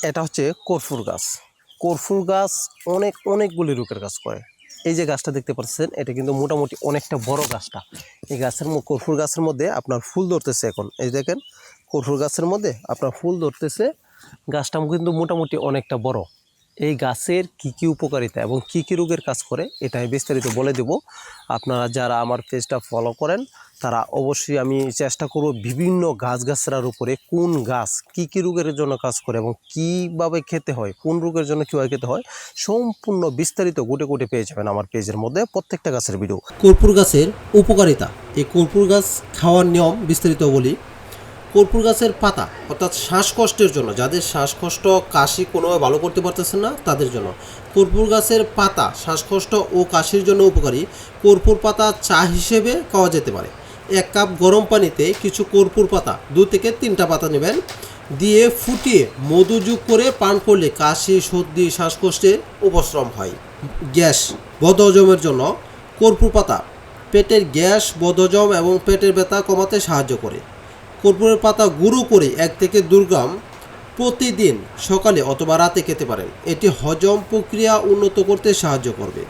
এটা হচ্ছে কর্ফুর গাছ। কর্ফুর গাছ অনেকগুলি রোগের কাজ করে। এই যে গাছটা দেখতে পাচ্ছেন, এটা কিন্তু মোটামুটি অনেকটা বড় গাছটা। এই গাছের কর্ফুর গাছের মধ্যে আপনার ফুল ধরতেছে এখন। এই দেখেন, কর্ফুর গাছের মধ্যে আপনার ফুল ধরতেছে। গাছটা কিন্তু মোটামুটি অনেকটা বড়। এই গাছের কি উপকারিতা এবং কি রোগের কাজ করে এটা আমি বিস্তারিত বলে দেব। আপনারা যারা আমার পেজটা ফলো করেন তারা অবশ্যই, আমি চেষ্টা করব বিভিন্ন গাছগাছড়ার উপরে কোন গাছ কি রোগের জন্য কাজ করে এবং কিভাবে খেতে হয়, কোন রোগের জন্য কীভাবে খেতে হয়, সম্পূর্ণ বিস্তারিত গোটে পেয়ে যাবেন আমার পেজের মধ্যে প্রত্যেকটা গাছের ভিডিও। কর্পূর গাছের উপকারিতা। এই কর্পূর গাছ খাওয়ার নিয়ম বিস্তারিত বলি। কর্পূর গাছের পাতা অর্থাৎ শ্বাসকষ্টের জন্য, যাদের শ্বাসকষ্ট কাশি কোনোভাবে ভালো করতে পারতেছেন না তাদের জন্য কর্পূর গাছের পাতা শ্বাসকষ্ট ও কাশির জন্য উপকারী। কর্পূর পাতা চা হিসেবে খাওয়া যেতে পারে। 1 কাপ গরম পানিতে কিছু কর্পূর পাতা 2 থেকে 3টা পাতা নেবেন, দিয়ে ফুটিয়ে মধু যোগ করে পান করলে কাশি, সর্দি, শ্বাসকষ্টের উপশম হয়। গ্যাস, বদহজমের জন্য কর্পূর পাতা পেটের গ্যাস, বদহজম এবং পেটের ব্যথা কমাতে সাহায্য করে। কর্পূরের পাতা গুঁড়ো করে 1 থেকে 2 গ্রাম প্রতিদিন সকালে অথবা রাতে খেতে পারেন। এটি হজম প্রক্রিয়া উন্নত করতে সাহায্য করবে।